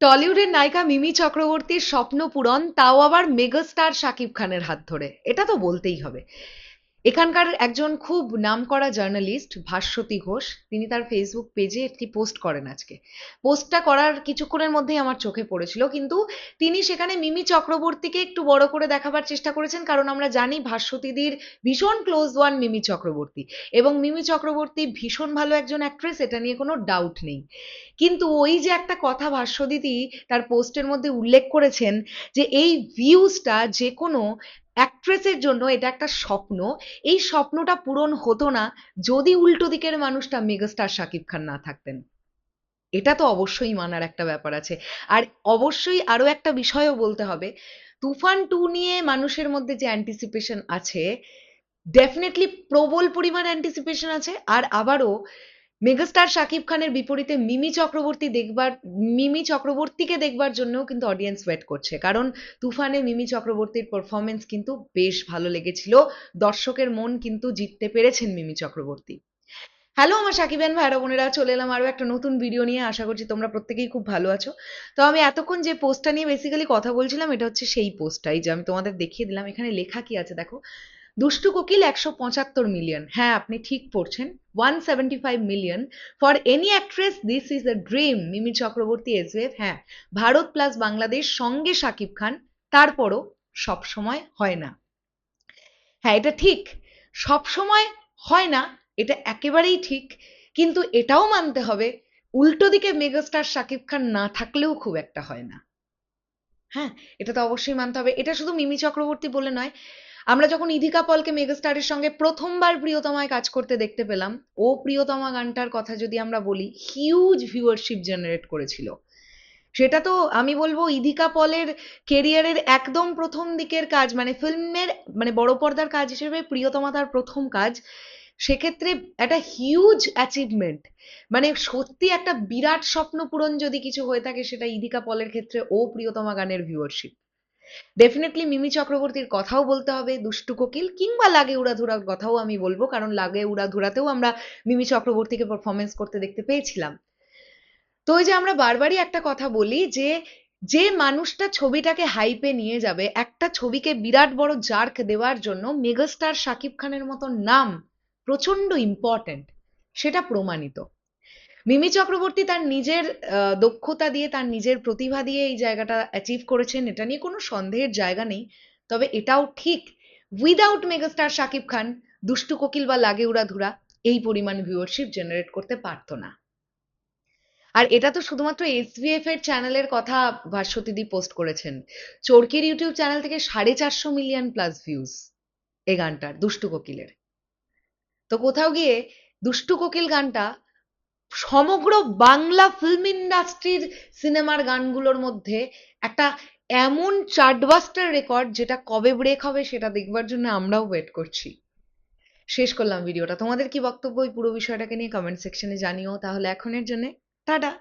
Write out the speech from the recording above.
টলিউডের নায়িকা মিমি চক্রবর্তীর স্বপ্ন পূরণ, তাও আবার মেগাস্টার শাকিব খানের হাত ধরে, এটা তো বলতেই হবে। এখানকার একজন খুব নামকরা জার্নালিস্ট ভাস্বতী ঘোষ, তিনি তার ফেসবুক পেজে একটি পোস্ট করেন আজকে। পোস্টটা করার কিছুক্ষণের মধ্যেই আমার চোখে পড়েছিল, কিন্তু তিনি সেখানে মিমি চক্রবর্তীকে একটু বড় করে দেখাবার চেষ্টা করেছেন, কারণ আমরা জানি ভাস্বতীদির ভীষণ ক্লোজ ওয়ান মিমি চক্রবর্তী, এবং মিমি চক্রবর্তী ভীষণ ভালো একজন অ্যাক্ট্রেস, এটা নিয়ে কোনো ডাউট নেই। কিন্তু ওই যে একটা কথা ভাস্বতীদি তার পোস্টের মধ্যে উল্লেখ করেছেন, যে এই ভিউজটা যে কোনো অ্যাক্ট্রেসের জন্য এটা একটা স্বপ্ন, এই স্বপ্নটা পূরণ হতো না যদি উল্টো দিকের মানুষটা মেগাস্টার শাকিব খান না থাকতেন। এটা তো অবশ্যই মানার একটা ব্যাপার আছে। আর অবশ্যই আরো একটা বিষয়ও বলতে হবে, তুফান 2 নিয়ে মানুষের মধ্যে যে অ্যান্টিসিপেশন আছে, ডেফিনেটলি প্রবল পরিমাণ অ্যান্টিসিপেশন আছে। আর আবারও মেগাস্টার শাকিব খানের বিপরীতে মিমি চক্রবর্তীকে দেখবার জন্যও কিন্তু অডিয়েন্স ওয়েট করছে, কারণ তুফানে মিমি চক্রবর্তীর পারফরমেন্স কিন্তু বেশ ভালো লেগেছিল। দর্শকের মন কিন্তু জিততে পেরেছেন মিমি চক্রবর্তী। হ্যালো আমার সাকিবেন ভাইরা বোনেরা, চলে এলাম আরো একটা নতুন ভিডিও নিয়ে। আশা করছি তোমরা প্রত্যেকেই খুব ভালো আছো। তো আমি এতক্ষণ যে পোস্টটা নিয়ে বেসিক্যালি কথা বলছিলাম, এটা হচ্ছে সেই পোস্টটাই যে আমি তোমাদের দেখিয়ে দিলাম। এখানে লেখা কি আছে দেখো, দুষ্টু কোকিল 175 মিলিয়ন, হ্যাঁ আপনি ঠিক পড়ছেন, 175 million for any actress, this is a dream. Mimi Chakraborty SF, হ্যাঁ ভারত প্লাস বাংলাদেশ সঙ্গে শাকিব খান, তারপরও সব সময় হয় না। হ্যাঁ এটা ঠিক, সব সময় হয় না, এটা একেবারেই ঠিক। কিন্তু এটাও মানতে হবে, উল্টো দিকে মেগাস্টার শাকিব খান না থাকলেও খুব একটা হয় না। হ্যাঁ, এটা তো অবশ্যই মানতে হবে। এটা শুধু মিমি চক্রবর্তী বলে নয়, আমরা যখন ইধিকা পলকে মেগাস্টারের সঙ্গে প্রথমবার প্রিয়তমায় কাজ করতে দেখতে পেলাম, ও প্রিয়তমা গানটার কথা যদি আমরা বলি, হিউজ ভিউয়ারশিপ জেনারেট করেছিল। সেটা তো আমি বলবো ইধিকা পলের কেরিয়ারের একদম প্রথম দিকের কাজ, মানে ফিল্মের মানে বড় পর্দার কাজ হিসেবে প্রিয়তমা তার প্রথম কাজ। সেক্ষেত্রে একটা হিউজ অ্যাচিভমেন্ট, মানে সত্যি একটা বিরাট স্বপ্ন পূরণ যদি কিছু হয়ে থাকে, সেটা ইধিকা পলের ক্ষেত্রে ও প্রিয়তমা গানের ভিউয়ারশিপ। ডেফিনেটলি মিমি চক্রবর্তীর কথাও বলতে হবে, দুষ্টু কোকিল কিংবা লাগে উড়াধুরার কথাও আমি বলবো, কারণ লাগে উড়াধুরাতেও আমরা মিমি চক্রবর্তীকে পারফরমেন্স করতে দেখতে পেয়েছিলাম। তো ওই যে আমরা বারবারই একটা কথা বলি যে যে মানুষটা ছবিটাকে হাইপে নিয়ে যাবে, একটা ছবিকে বিরাট বড় জার্ক দেওয়ার জন্য মেগাস্টার শাকিব খানের মতো নাম প্রচন্ড ইম্পর্টেন্ট, সেটা প্রমাণিত। মিমি চক্রবর্তী তার নিজের দক্ষতা দিয়ে, তার নিজের প্রতিভা দিয়ে এই জায়গাটা অ্যাচিভ করেছেন, এটা নিয়ে কোনো সন্দেহের জায়গা নেই। তবে এটাও ঠিক, উইদাউট মেগাস্টার শাকিব খান দুষ্টু কোকিল বা লাগে উড়াধুরা এই পরিমাণ ভিউয়ারশিপ জেনারেট করতে পারতো না। আর এটা তো শুধুমাত্র এসভিএফ এর চ্যানেলের কথা ভাস্বতীদি পোস্ট করেছেন, চরকির ইউটিউব চ্যানেল থেকে 450 মিলিয়ন প্লাস ভিউজ এই গানটার, দুষ্টু কোকিলের। তো কোথাও গিয়ে দুষ্টু কোকিল গানটা সমগ্র বাংলা ফিল্ম ইন্ডাস্ট্রির সিনেমার গানগুলোর মধ্যে একটা এমন চার্টবাস্টার রেকর্ড, যেটা কবে ব্রেক হবে সেটা দেখবার জন্য আমরাও ওয়েট করছি। শেষ করলাম ভিডিওটা। তোমাদের কি বক্তব্য এই পুরো বিষয়টাকে নিয়ে কমেন্ট সেকশনে জানিও। তাহলে এখনের জন্য টাটা।